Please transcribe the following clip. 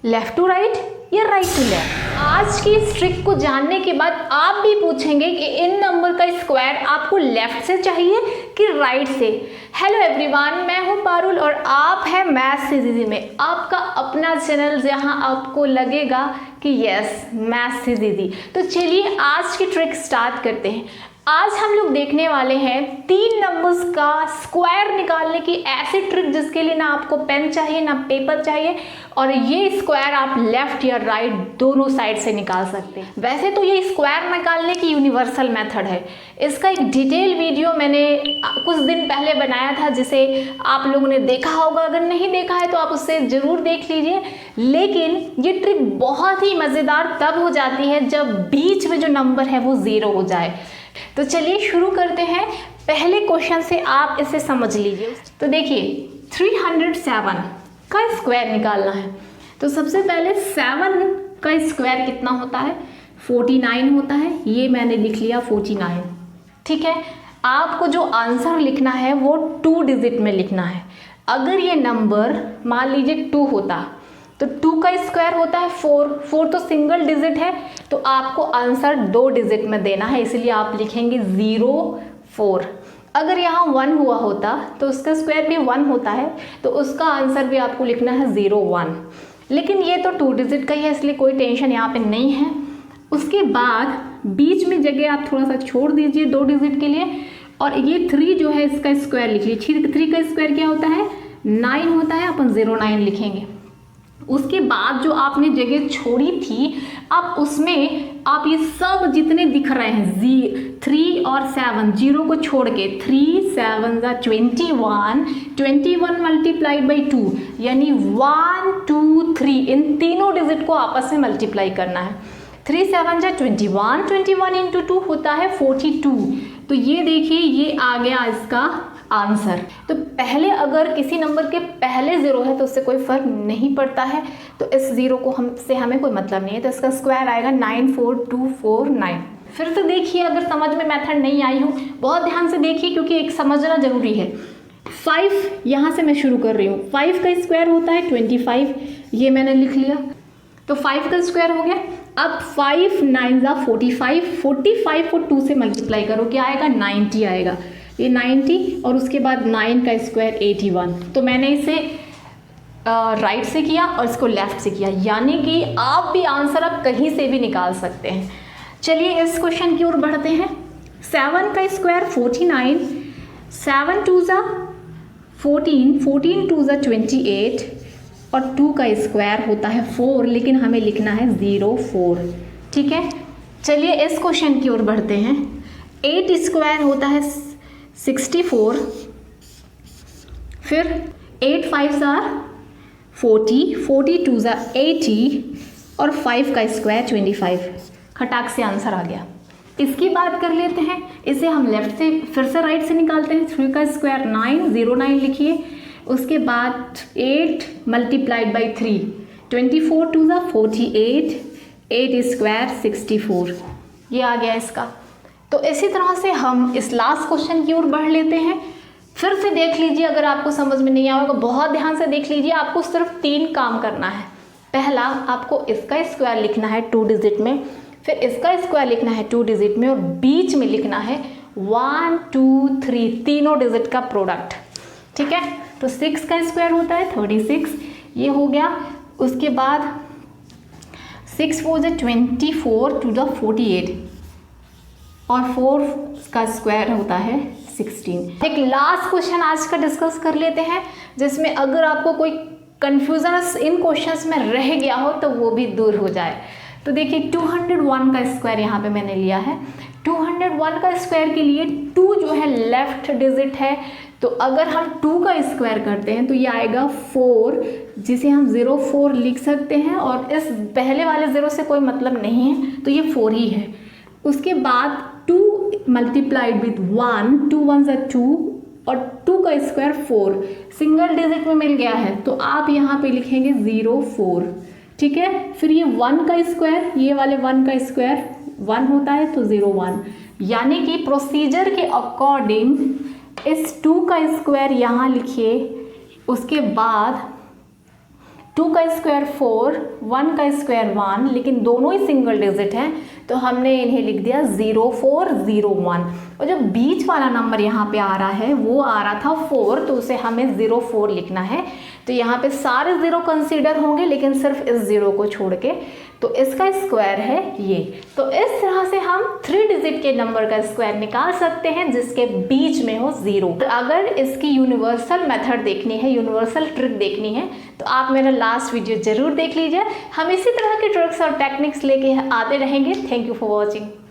Left to right या right to left. आज की इस ट्रिक को जानने के बाद आप भी पूछेंगे कि इन नंबर का स्क्वायर आपको लेफ्ट से चाहिए कि राइट से। हेलो एवरीवन, मैं हूं पारुल और आप हैं मैथ्स से दीदी में, आपका अपना चैनल जहां आपको लगेगा कि यस मैथ्स से दीदी। तो चलिए आज की ट्रिक स्टार्ट करते हैं। आज हम लोग देखने वाले हैं 3 नंबर्स का स्क्वायर निकालने की ऐसी ट्रिक जिसके लिए ना आपको पेन चाहिए ना पेपर चाहिए, और ये स्क्वायर आप लेफ्ट या राइट दोनों साइड से निकाल सकते हैं। वैसे तो ये स्क्वायर निकालने की यूनिवर्सल मेथड है। इसका एक डिटेल वीडियो मैंने कुछ दिन पहले बनाया था जिसे आप लोगों ने देखा होगा, अगर नहीं देखा है तो आप उससे ज़रूर देख लीजिए। लेकिन ये ट्रिक बहुत ही मज़ेदार तब हो जाती है जब बीच में जो नंबर है वो 0 हो जाए। तो चलिए शुरू करते हैं। पहले क्वेश्चन से आप इसे समझ लीजिए। तो देखिए 307 का स्क्वायर निकालना है। तो सबसे पहले 7 का स्क्वायर कितना होता है? 49 होता है। ये मैंने लिख लिया 49। ठीक है, आपको जो आंसर लिखना है वो 2 डिजिट में लिखना है। अगर ये नंबर मान लीजिए 2 होता तो 2 का स्क्वायर होता है 4 तो सिंगल डिजिट है, तो आपको आंसर 2 डिजिट में देना है, इसलिए आप लिखेंगे 04। अगर यहाँ 1 हुआ होता तो उसका स्क्वायर भी 1 होता है, तो उसका आंसर भी आपको लिखना है 01। लेकिन ये तो 2 डिजिट का ही है, इसलिए कोई टेंशन यहाँ पे नहीं है। उसके बाद बीच में जगह आप थोड़ा सा छोड़ दीजिए 2 डिजिट के लिए, और ये 3 जो है इसका स्क्वायर लिख लीजिए। 3 का स्क्वायर क्या होता है? 9 होता है, अपन 09 लिखेंगे। उसके बाद जो आपने जगह छोड़ी थी, अब उसमें आप ये सब जितने दिख रहे हैं 3 और 7 जीरो को छोड़ के 3 7 21 मल्टीप्लाइड बाई 2 यानी 1 2 3 इन तीनों डिजिट को आपस में मल्टीप्लाई करना है। 3 7 21 इंटू 2 होता है 42। तो ये देखिए ये आ गया इसका आंसर। तो पहले अगर किसी नंबर के पहले 0 है तो उससे कोई फर्क नहीं पड़ता है, तो इस 0 को हमें कोई मतलब नहीं है, तो इसका स्क्वायर आएगा 94249। फिर से देखिए, अगर समझ में मेथड नहीं आई हो बहुत ध्यान से देखिए क्योंकि एक समझना जरूरी है। 5 यहाँ से मैं शुरू कर रही हूँ। 5 का स्क्वायर होता है 25, ये मैंने लिख लिया। तो 5 का स्क्वायर हो गया। अब 5 9 45 को 2 से मल्टीप्लाई करो, क्या आएगा? 90 आएगा। ये 90 और उसके बाद 9 का स्क्वायर 81। तो मैंने इसे राइट से किया और इसको लेफ्ट से किया, यानी कि आप भी आंसर अब कहीं से भी निकाल सकते हैं। चलिए इस क्वेश्चन की ओर बढ़ते हैं। 7 का स्क्वायर 49, 7 2 ज़ा 14, 14 2 ज़ा 28 और 2 का स्क्वायर होता है 4, लेकिन हमें लिखना है 04। ठीक है, चलिए इस क्वेश्चन की ओर बढ़ते हैं। 8 स्क्वायर होता है 64, फिर 8 5 ज़ा 40, 42 ज़ा 80 और 5 का स्क्वायर 25। खटाक से आंसर आ गया। इसकी बात कर लेते हैं, इसे हम लेफ्ट से फिर से राइट से निकालते हैं। 3 का स्क्वायर 9, 09 लिखिए। उसके बाद 8 मल्टीप्लाइड बाई 3, 24 2 ज़ा 48, 8 स्क्वायर 64, ये आ गया इसका। तो इसी तरह से हम इस लास्ट क्वेश्चन की ओर बढ़ लेते हैं। फिर से देख लीजिए, अगर आपको समझ में नहीं आएगा बहुत ध्यान से देख लीजिए। आपको सिर्फ 3 काम करना है। पहला, आपको इसका स्क्वायर लिखना है 2 डिजिट में, फिर इसका स्क्वायर लिखना है 2 डिजिट में, और बीच में लिखना है 1 2 3 तीनों डिजिट का प्रोडक्ट। ठीक है, तो 6 का स्क्वायर होता है 36, ये हो गया। उसके बाद 6 4 ज़ा 24 2 ज़ा 48 और 4 का स्क्वायर होता है 16। एक लास्ट क्वेश्चन आज का डिस्कस कर लेते हैं, जिसमें अगर आपको कोई कन्फ्यूजन इन क्वेश्चंस में रह गया हो तो वो भी दूर हो जाए। तो देखिए 201 का स्क्वायर यहाँ पे मैंने लिया है। 201 का स्क्वायर के लिए 2 जो है लेफ्ट डिजिट है, तो अगर हम 2 का स्क्वायर करते हैं तो ये आएगा 4, जिसे हम 04 लिख सकते हैं, और इस पहले वाले 0 से कोई मतलब नहीं है, तो ये 4 ही है। उसके बाद 2 मल्टीप्लाइड विथ 1, 2 1 ज़ा 2 और 2 का स्क्वायर 4 सिंगल डिजिट में मिल गया है, तो आप यहाँ पे लिखेंगे 04। ठीक है, फिर ये 1 का स्क्वायर, ये वाले 1 का स्क्वायर 1 होता है तो 01, यानी कि प्रोसीजर के अकॉर्डिंग इस 2 का स्क्वायर यहाँ लिखिए। उसके बाद 2 का स्क्वायर 4, 1 का स्क्वायर 1, लेकिन दोनों ही सिंगल डिजिट हैं तो हमने इन्हें लिख दिया 0 4 0 1। और जो बीच वाला नंबर यहाँ पे आ रहा है वो आ रहा था 4, तो उसे हमें 0 4 लिखना है। तो यहाँ पे सारे ज़ीरो कंसीडर होंगे लेकिन सिर्फ इस ज़ीरो को छोड़ के, तो इसका स्क्वायर है ये। तो इस तरह से हम 3 डिजिट के नंबर का स्क्वायर निकाल सकते हैं जिसके बीच में हो 0। अगर इसकी यूनिवर्सल मेथड देखनी है, यूनिवर्सल ट्रिक देखनी है, तो आप मेरा लास्ट वीडियो ज़रूर देख लीजिए। हम इसी तरह के ट्रिक्स और टेक्निक्स लेके आते रहेंगे। Thank you for watching.